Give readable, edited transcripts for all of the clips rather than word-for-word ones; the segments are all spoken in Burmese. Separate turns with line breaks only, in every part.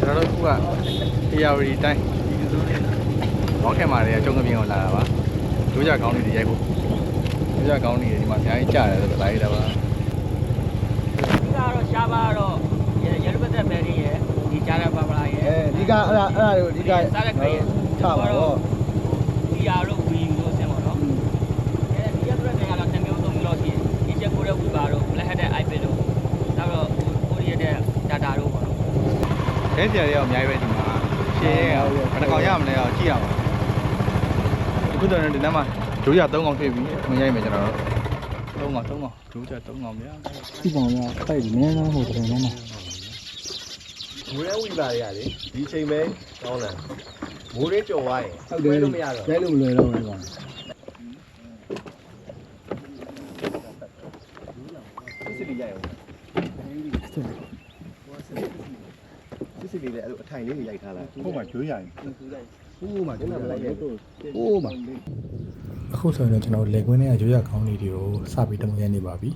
ကျွန်တော်တို့ခုကတရားဝတီတိုင်းဘောက်ထဲမှာတွေကကျုံကပြင်းကိုလာတာပါကျိုးကြကောင်းလေးတွေရိုက်ဖို့ကျိုးကြကောင်းလေးတွေဒီမှာအများကြီးကြားတယ်ဆိုတော့လာရတာပါ
ဒီကတော့ရှားပါတော့ရရပတ်သက်ပဲလေးရဲ့ဒီကြားရပါမလားရဲ့
ဒီကအဲ့ဒါတွေကိုဒီက
စားတဲ့ခေတ်
ချပါတော့
ဒီရတော့ဝီလို့ဆင်ပါတော့ဒီရက်ရက်တွေကတော့2မျိုး3မျိုးလောက်ရှိတယ်ဒီချက်ကိုတဲ့ဝီပါတော့ black hat တဲ့ iPad တို့နောက်တော့ကိုရီးယားတဲ့ data တို့ပေါ့နော်
ခဲဆရာတွေကအများကြီးပဲဒီမှာရှင်းရအောင်ဘယ်နှကောင်ရမလဲတော့ကြည့်ရအောင်ဒီခုတော့ဒီနေ့မှာဒုရ3កောင်တွေ့ပြီမရိုက်မယ်ကျွန်တော်တို့3កောင်ဒုကြ3កောင်ဗျာ
ဒီကောင်ကအဲ့ဒီနည်းနည်းဟိုတယ်နည်းနည်း
မိုးရဲဝီပါရလေဒီချိန်ပဲကောင်းတယ်မိုးရဲကြော်သွားရင်
ဟုတ်တယ်
လို့မရတော့
ရဲလို့မလွယ်တော့ဘူးကောင်
စစ်စစ်လေးရအောင်စစ်စစ်လေးလည်းအဲ့လိုအထိုင်လေးတွေရိုက်ထားလိုက်
ဟုတ်မှာကျွေးရရင်
ဟိုးမှာကျွန်တော်လိုက်ရဲဟိုးမှာ
အခုဆိုရင်ကျွန်တော်လေကွင်းထဲကကျွေးရကောင်းလေးတွေကိုစပြီးတမရိုက်နေပါပြီ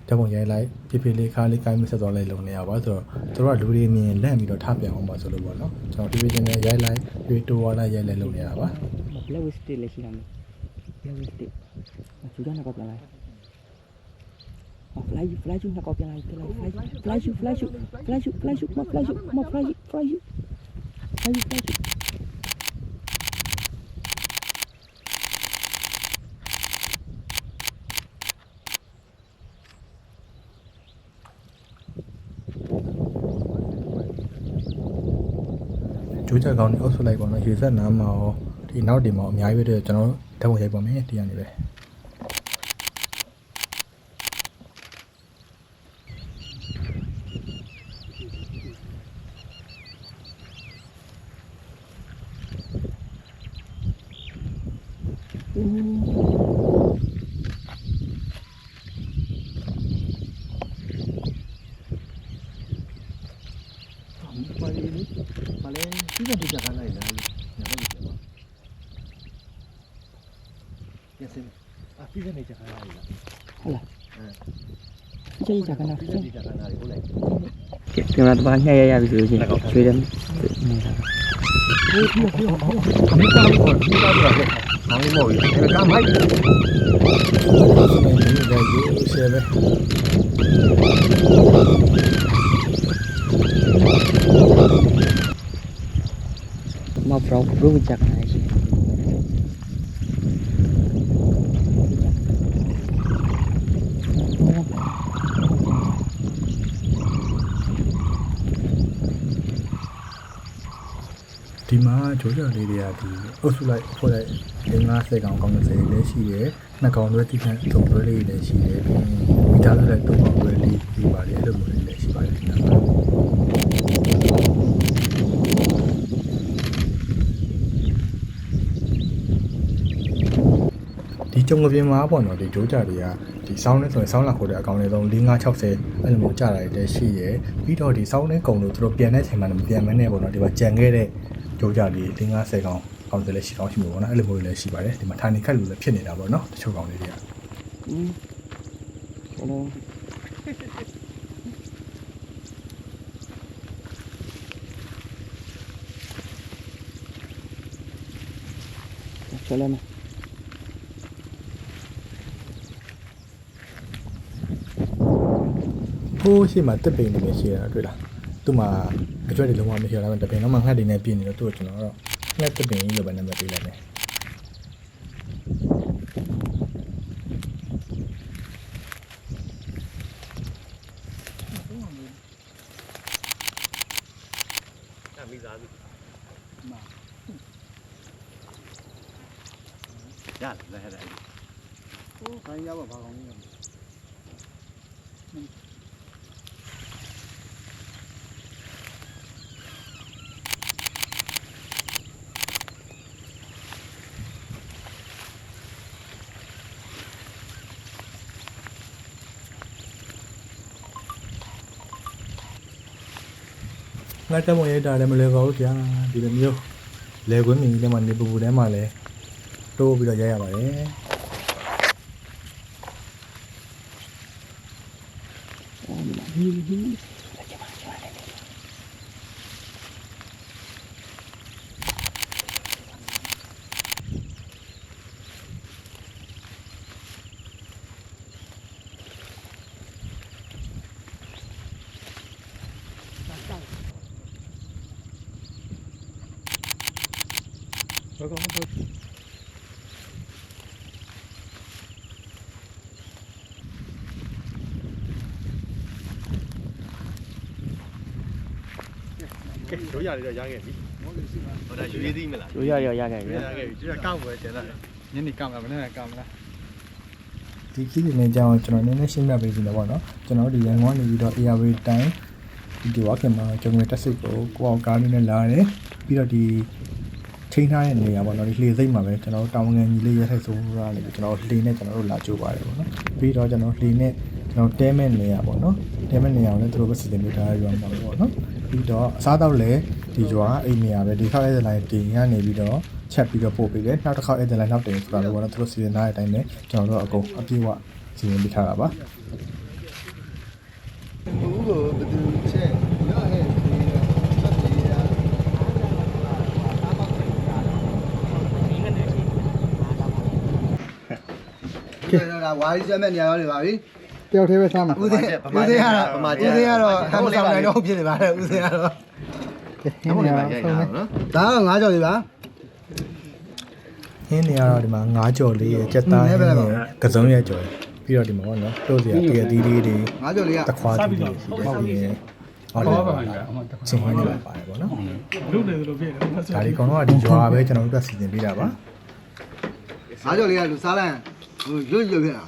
တမရိုက်လိုက်ပြပြလေးခါလေးကိုင်းမဆက်သွားလိုက်လုံနေရပါဆိုတော့တို့ကလူတွေမြင်လန့်ပြီးတော့ထပြန်အောင်ပါဆိုလို့ပေါ့နော်ကျွန်တော် division နဲ့ရိုက်လိုက်ပြီးတိုးသွားလိုက်ရိုက်လိုက်လုံနေရပါ
black wist လေးရှိတာမျိုး black wist ကျူတာကတော့ပြန်လိုက်fly you နှစ်ကောက်ပြန်လိုက်fly you
ကျိုးကြကောင်းနေအုပ်စုလိုက်ပါတော့ရေဆက်နားမှာရောဒီနောက်တင်မှာအများကြီးပဲကျွန်တော်ဓာတ်ဝင်ရိုက်ပါမယ်တရားနေပဲ
ပါလေပါလေဒီကတည်းကခိုင်းလိုက်လားညနေကျပါရစင်ပြီးကနေကြခိုင်းလိုက်လား
ဟုတ်လားကျေးဇူးတင်ပါတယ်
ဒီကခိုင်းလိုက်ဟုတ်လား
ကျွန်တော်တပားညှက်ရပြီဆိုလို့ရှိရင်ရွှေတယ်
အမေကောင်းကိုဒီကားတော့မောင်လေးမို့ရအဲ့ဒါမိုက်
ရှယ်ပဲ
မပရောဘရုချက်နေရှိ
ဒီမှာဂျိုးကြော်လေးတွေကဒီအုပ်စုလိုက်ဖွဲ့လိုက်50ကောင်ကောင်း30လည်းရှိတယ်2ကောင်တွဲတိခန့်3တွဲလေးလည်းရှိတယ်ပြီးမိသားစုလိုက်3ကောင်တွဲလေးပြီးပါတယ်အဲ့လိုမျိုးလေးလည်းရှိပါတယ်ဒီမှာဒီကြုံကပြင်းမှာပေါ့နော်ဒီဂျိုးကြတွေကဒီဆောင်းနဲ့ဆိုရင်ဆောင်းလာခေါ်တဲ့အကောင်လေးဆုံး4560အဲ့လိုမျိုးကြာတာတွေလည်းရှိရယ်ပြီးတော့ဒီဆောင်းနဲ့ကုံလို့သူတို့ပြန်တဲ့ချိန်မှာမပြန်မနဲ့ပေါ့နော်ဒီမှာကြံခဲ့တဲ့ကြိုးကြလေး50ကောင်ကောင်းတယ်လည်းရှိကောင်းရှိမှာပေါ့နော်အဲ့လိုမျိုးလည်းရှိပါတယ်ဒီမှာထိုင်နေခက်လို့လည်းဖြစ်နေတာပေါ့နော်တချို့ကောင်လေးတွေက
ချလမ်း
ဟိုးရှိမှတက်ပိန်နေနေရှိရတာတွေ့လားသူ့မှာအကျွတ်တွေလုံးဝမရှိရတော့တပိန်တော့မှငှက်တွေနဲ့ပြည့်နေတော့သူ့ကိုကျွန်တော်တော့ငှက်တက်ပိန်ကြီးလိုပဲနာမည်ပေးလိုက်မယ်
မိသားစုရတယ်လည်းဟဲ့တယ်
ဟိုးခိုင်းရပါဘာကောင်းလဲ
ငါတက်မရတာလည်းမလဲပါဘူးဗျာဒီလိုမျိုးလဲခွင်းမြင်ကြီးထဲမှာနေပူပူထဲမှာလဲတိုးပြီးတော့ရိုက်ရပါတယ်
ကဲတို့ရတယ်တော့ရခဲ့ပြီဟောဒါယူရည်သေးမလား
တို့ရရခဲ့ပြီ
ရခဲ့ပြီကျွတ်ကောက်ပွဲကျန်တာ
ညနေကမလားမနေ့ကကမလား
ဒီခီးတွေနဲ့ကြောင်းကျွန်တော်နည်းနည်းရှင်းပြပေးစီတယ်ပေါ့နော်ကျွန်တော်ဒီရန်ကုန်ကနေပြီးတော့ ARV တိုင်းဒီဝါခင်မှာကျွန်တော်တက်စစ်ကိုကိုအောင်ကားလေးနဲ့လာတယ်ပြီးတော့ဒီချိန်ထားတဲ့နေရာပေါ့နော်ဒီလှေစိတ်မှာပဲကျွန်တော်တောင်ငန်ကြီးလေးရဲထိုက်စိုးရနေပြီကျွန်တော်လှေနဲ့ကျွန်တော်တို့လာကြိုးပါတယ်ပေါ့နော်ပြီးတော့ကျွန်တော်လှေနဲ့ကျွန်တော်တဲမဲ့နေရာပေါ့နော်တဲမဲ့နေရာကိုလည်းသူတို့ပဲစီစဉ်ပေးထားရအောင်ပါပေါ့နော်ပြီးတော့အစားတော့လည်းဒီကျွာအိမ်နေရာပဲဒီခေါက်အဲ့ဒီလိုင်းတင်ရနေပြီးတော့ချက်ပြီးတော့ပို့ပေးတယ်နောက်တစ်ခေါက်အဲ့ဒီလိုင်းနောက်တင်ဆိုတာလည်းပေါ့နော်သူတို့စီစဉ်ထားတဲ့အတိုင်းပဲကျွန်တော်တို့အကုန်အပြည့်ဝစီစဉ်ပေးထားတာပါ
ဘူးကိုဘယ်သူချက်ရဟဲ့ဒီချက်ပြီးရ
ကဲဒါဝါရီစက်မဲ့နေရာရောက်နေပါပြီ
တယောက်သေးပဲစားမှာ
ဦးစင်းကတော့ဟမ်မဆောင်နိုင်တော့ဖြစ်နေပါတယ်ဦးစင်းကတော့
ဟင်းနေပါရိုက်တာနော်
ဒါက9ကြော်လေးပါ
ဟင်းနေရတော့ဒီမှာ9ကြော်လေးရဲ့ကြက်သားဟင်းရဲ့ကစုံရဲ့ကြော်ပြီးတော့ဒီမှာပေါ့နော်တို့စီကတကယ်သီးလေးတွေ
9ကြော်လေးက
တခွားသီးလေးရှိတယ်ဟုတ်တယ်ဟုတ်တယ်ချင်းဝင်နေပါပါတယ်ပေါ့နော်
လူနေလို့ဖြစ်တယ်
ဒါဒီကောင်တော့ဒီရွာပဲကျွန်တော်တို့ကစီစဉ်ပေးတာပါ
9ကြော်လေးကလူစားလိုက်ဟိုရွတ်ဖြစ်တာ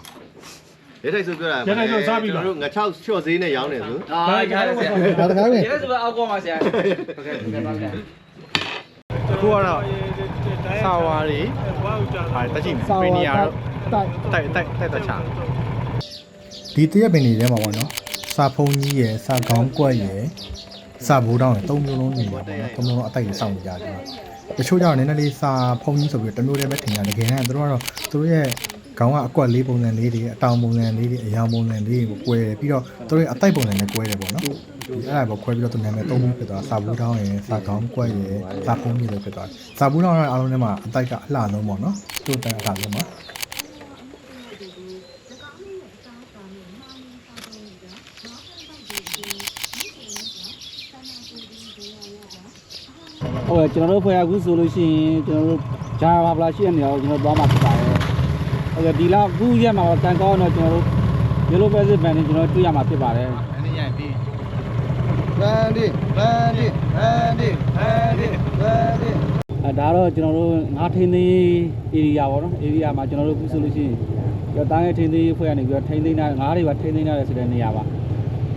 ရဲထိုက်ဆိုပြောတာရဲထိုက်ဆိုစားပြီလားတို့ငါ6ချော့သေးနဲ့ရောင်းနေဆို
ဒါရတယ်ဆရာ
ဒါတကားပဲ
ရဲဆိုတော့အောက်ကောမှာဆရာဟုတ်ကဲ့ဟုတ်ကဲ့ပါဗျာ
အခုကတော့စာဝါတွေဟာတက်ရှိမယ်ပင်နီယာတော့တိုက်တော့ချာ
ဒီတရက်ပင်တွေထဲမှာပေါ့နော်စာဖုံးကြီးရယ်စာကောင်းကွက်ရယ်စာဘိုးတောင်းရယ်၃မျိုးလုံးနေပါပေါ့နော်၃မျိုးလုံးအတိုက်ရစောင့်နေကြတယ်တချို့ကြောင့်နည်းနည်းလေးစာဖုံးကြီးဆိုပြီးတစ်မျိုးတည်းပဲထင်ကြတယ်တကယ်တမ်းသူတို့ကတော့သူတို့ရဲ့ခေါင်းကအကွက်လေးပုံစံလေးတွေအတောင်ပုံစံလေးတွေအယောင်ပုံစံလေးတွေကိုကွဲတယ်ပြီးတော့သူတို့ရဲ့အတိုက်ပုံစံနဲ့ကွဲတယ်ပေါ့နော်အဲ့ဒါပေါ့ခွဲပြီးတော့သူနာမည်၃မျိုးဖြစ်သွားစာဘူးတောင်းရယ်စာကောင်းကွက်ရယ်စာဖုံးကြီးလည်းဖြစ်သွားစာဘူးတောင်းရအားလုံးထဲမှာအတိုက်ကအလှဆုံးပေါ့နော်သူ့တိုင်အလှဆုံးပါ
ဟုတ်ကဲ့ကျွန်တော်တို့ဖွဲ့အခုဆိုလို့ရှိရင်ကျွန်တော်တို့ဂျာဘာဗလာရှိတဲ့နေရာကိုကျွန်တော်သွားမှာဖြစ်ပါတယ်ဟုတ်ကဲ့ဒီလောက်အခုရက်မှာတော့တန်ကောင်းတော့ကျွန်တော်တို့ Yellow Pacific Band နဲ့ကျွန်တော်တွေ့ရမှာဖြစ်ပါတယ်
အဲ့ဒီရိုက်ပြီး
ဘန်ဒီ
အဲဒါတော့ကျွန်တော်တို့ငါးထင်းသေး area ပေါ့နော် area မှာကျွန်တော်တို့အခုဆိုလို့ရှိရင်ကျွန်တော်တိုင်းရဲ့ထင်းသေးဖွဲ့ရနေပြီးတော့ထင်းသေးနာငါးတွေပါထင်းသေးနာရဆိုတဲ့နေရာပါ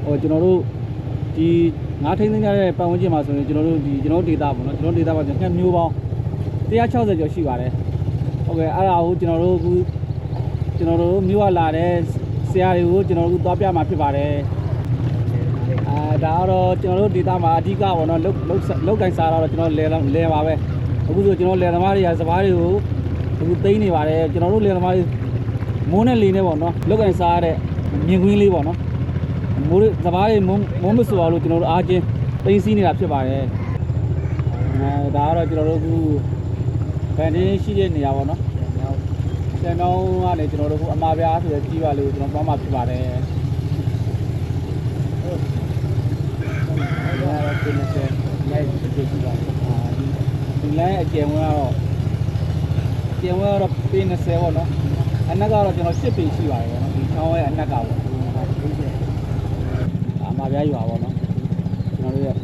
ဟိုကျွန်တော်တို့ဒီငါးထင်းသေးနာတဲ့ပတ်ဝန်းကျင်မှာဆိုရင်ကျွန်တော်တို့ဒီကျွန်တော်ဒေတာပေါ့နော်ကျွန်တော်ဒေတာမှာကျွန်တော်မျိုးပေါင်း160ကျော်ရှိပါတယ်ဟုတ်ကဲ့အဲ့ဒါကိုကျွန်တော်တို့အခုကျွန်တော်တို့မျိုးကလာတဲ့ဆရာတွေကိုကျွန်တော်တို့သွားပြမှာဖြစ်ပါတယ်ဒါကတော့ကျွန်တော်တို့ဒေတာမှာအဓိကပေါ့နော်လုတ်ကင်စားတော့ကျွန်တော်လဲပါပဲအခုဆိုကျွန်တော်လယ်သမားတွေကစပားတွေကိုအခုသိမ်းနေပါတယ်ကျွန်တော်တို့လယ်သမားတွေမိုးနဲ့လေနဲ့ပေါ့နော်လုတ်ကင်စားရတဲ့မြင်ကွင်းလေးပေါ့နော်မိုးစပားတွေမိုးမဆိုအောင်လို့ကျွန်တော်တို့အားချင်းသိမ်းစီးနေတာဖြစ်ပါတယ်ဒါကတော့ကျွန်တော်တို့အခုဗန်တင်းရှိတဲ့နေရာပေါ့နော်ဆန်တောင်းကနေကျွန်တော်တို့အခုအမာပြားဆိုတဲ့ကြီးပါလေးကိုကျွန်တော်သွားမှာဖြစ်ပါတယ်ဒီလိုအကျဉ်းဝင်ကတော့ပေ20ပေါ့နော်အနက်ကတော့ကျွန်တော်10ပေရှိပါတယ်ပေါ့နော်ဒီချောင်းရဲ့အနက်ကပေါ့အမှားပြားရွာပေါ့နော်ကျွန်တော်တို့ရဲ့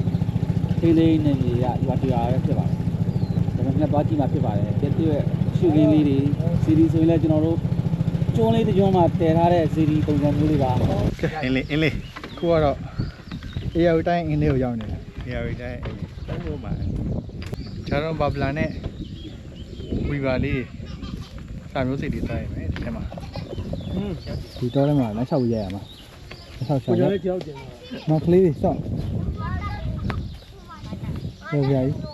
သေးလေးနေကြီးကရွာတရားပဲဖြစ်ပါတယ်ကျွန်တော်နှစ်ပါးကြည့်မှာဖြစ်ပါတယ်ဒီရဲ့ရှုခင်းလေးတွေစီဒီဆိုရင်လည်းကျွန်တော်တို့ကျွန်းလေးတစ်ကျွန်းမှာတည်ထားတဲ့စီဒီပုံစံမျိုးလေးပါ
ကဲအင်းလေးခုကတော့အေယာဝတိုင်းအင်းလေးကိုရောက်နေတယ်
အေယာဝတီတိုင်းဟိုမှာ
ဂျာရွန်ဘာဗလာနဲ့ဝီဘာလေးစာမျိုးစိတ်တွေတိုင်းမယ်ဒီထဲမှာဒီတော့ထဲမှာလက်ချောက်ရိုက်ရမှာလက်ချောက်ရှာလက်ချောက်ကျင်မကလေးတွေစောင့်ဟုတ်ပြီ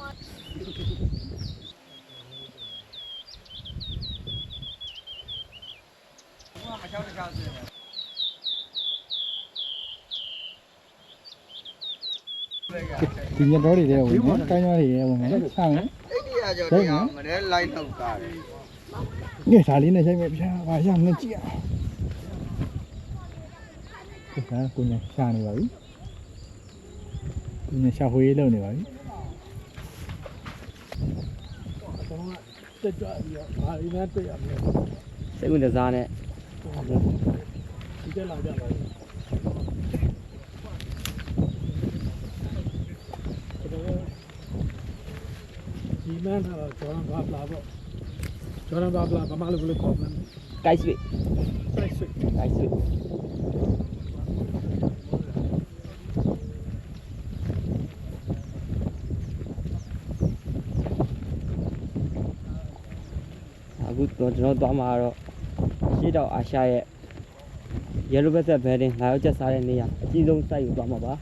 ဒီညတော့တွေဝင်နော်ကိုင်းရွာတွေဝင်မယ်ချမယ်
အဲ့ဒီအကြော်လေးကမနေ့လိုက်တော့တာတယ်
ညစာလေးနဲ့ဆိုင်မယ်ဗျာဘာရမလဲကြည့်အောင်ဒါကကိုညာရှာနေပါပြီကိုညာရှာဖွေးလုပ်နေပါပြီ
တက်ကြပြီးတော့ဘာတွေနဲ့တွေ့ရမလဲ
စိတ်ဝင်စားနဲ့
ဒီတက်လာကြပါဘူးဒီမန်တော့ကျောင်းဘာပလာပေါ့ကျောင်းဘာပလာဘာမှလည်းခေါ်မလဲ
ကိုက်ဆွေ
စိုက်ဆွေ
ကိုက်ဆွေအခုကျွန်တော်သွားမှာတော့ရှေ့တော့အာရှရဲ့ Yellow Bassett Building လာရောက်ချက်စားတဲ့နေရာအကြီးဆုံးစိုက်ယူသွားမှာပါ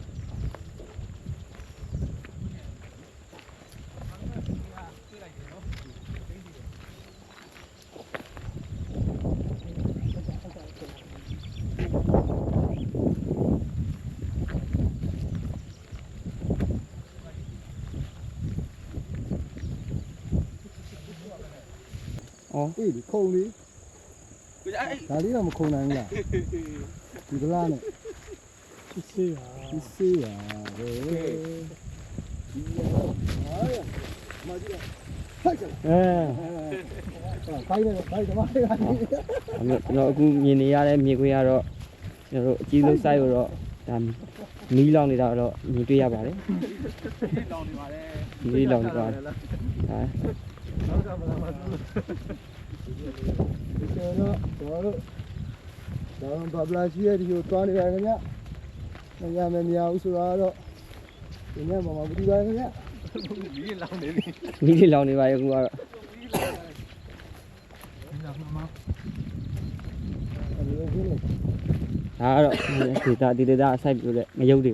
အော်
အေးဒီခုံလေးဒါလေးတော့မခုံနိုင်ဘူးလားဒီကလားနဲ့စစ်စေးပါစစ်စေးပါဟဲ့ဒီဟာရမကြည့်လိုက်ခိုင်းတယ်ခိုင်းတယ်မခိုင်းဘူး
ကျွန်တော်အခုမြင်နေရတဲ့မြေခွေကတော့ကျွန်တော်တို့အကြီးဆုံး size ကိုတော့ဒါမီးလောင်နေတာတော့မြင်တွေ့ရပါတယ်မီးလောင်နေပါတယ်ဟာ
တော့ဘာပလာရှိရဒီကိုသွားနေရခင်ဗျမရမမြဘူးဆိုတော့ဒီနေ့မှမပြီးပါခင်ဗျ
မီးလောင်နေပါရဲ့အခုကတော့ ဒါကတော့ဒေတာအဆိုင်ပြလို့တဲ့ငရုတ်တွေ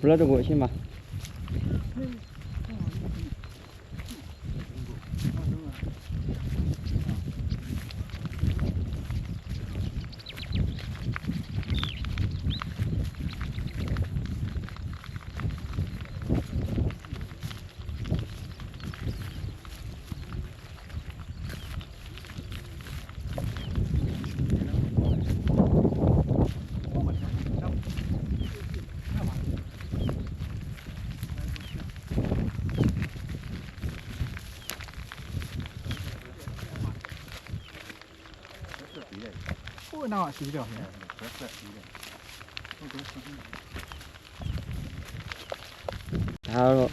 ဘလတ်ကိုအရှင်းပါ
ကိုယ်နောက်ရှိတော့ဟဲ့
ဒါတော့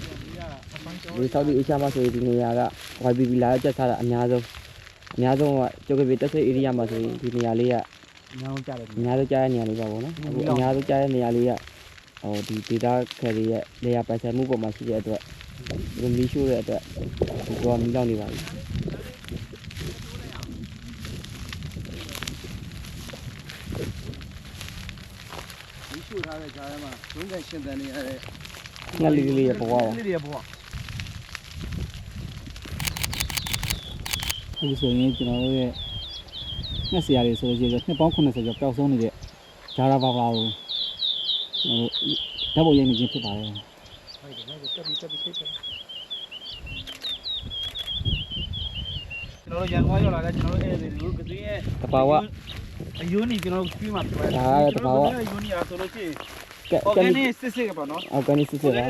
ဒီဆောက်ဒီအေရှားမှာဆိုရင်ဒီနေရာက YBB လာတက်ထားတာအများဆုံးကကျောက်ကပြေတက်စိတ် area မှာဆိုရင်ဒီနေရာလေးကအများဆုံးကြားတဲ့နေရာလေးပါပေါ့နော်အခုအများဆုံးကြားတဲ့နေရာလေးကဟိုဒီ data ခဲတွေရဲ့ layer ပိုင်ဆိုင်မှုပေါ်မှာရှိတဲ့အတွက်ဒီမီးရှို့တဲ့အတွက်ဒီတော့မီးလောင်နေပါပြီ
ဒီရှို့ထားတဲ့ကြားထဲမှာဒုံးကန်ရှင်တန်နေရတဲ့
ငှက်လေးရဲ့ဘဝပါ
လေးတွေဘဝ
အခုဆိုရင်ကျွန်တော်တို့ရဲ့ငှက်ဆရာတွေဆိုလို့ရှိရင်နှစ်ပေါင်း80ကျော်ပျောက်ဆုံးနေတဲ့ဂျာရာဘာဘာကိုဓာတ်ပုံရိုက်နေခြင်းဖြစ်ပါတယ်
ကျွန်တော်တို့ရန်ကုန်ရောက်လာတဲ့ကျွန်တော်တို့အဲ့ဒီလူကတိရဲ့
တဘာဝ
အယိုးနေကျွန်တော်တို့ပြီးမှပြပါတယ်
ဒါကတဘာဝ
အယိုးနေရဆိုလို့ရှိရင်
organic
စစ်စစ်ကပေါ့နော်
organic စစ်စစ်ပါ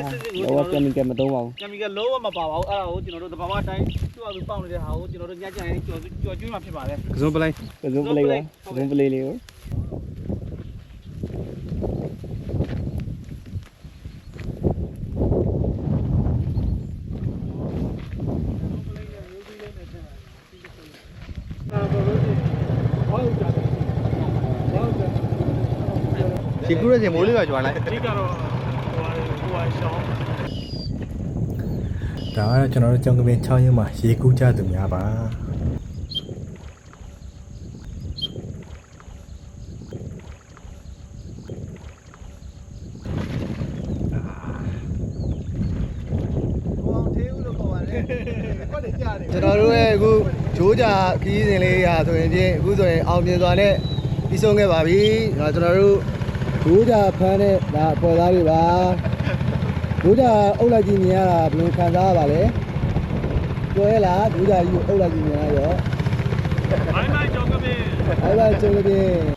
လောက chemical မသုံးပါဘူး
ကင်မီကယ်လုံးဝမပါပါဘူးအဲ့ဒါကိုကျွန်တော်တို့တဘာဝတိုင်းသူ့အတူပေါက်နေတဲ့ဟာကိုကျွန်တော်တို့ညကြရင်ကြော်ကျွေးမှဖြစ်ပါတယ်ကစုံပလိုက်
ကစုံပလေးပါကစုံပလေးလေးကို
ဒီကူရဲ့မိုးလေးပဲကြွားလိုက်
အဓိကတော့ဟိုရှောင်း
ဒါကတော့ကျွန်တော်တို့ကြောင်ကပင်6ရက်မှာရေကူးကြသူများပါ
ကျွန်တော်တို့ရဲ့အခုဂျိုးကြာခီးစဉ်လေးရာဆိုရင်ချင်းအခုဆိုရင်အောင်မြင်စွာနဲ့ပြီးဆုံးခဲ့ပါပြီကျွန်တော်တို့ ဒိုးကြဖမ်းတဲ့ဒါပေါ်သားတွေပါဒိုးကြအုပ်လိုက်ကြီးမြင်ရတာဘယ်လိုခံစားရပါလဲပြောရလားဒိုးကြကြီးကိုအုပ်လိုက်ကြီးမြင်ရရောဘိုင်ဘိုင်ကျော်ကပင်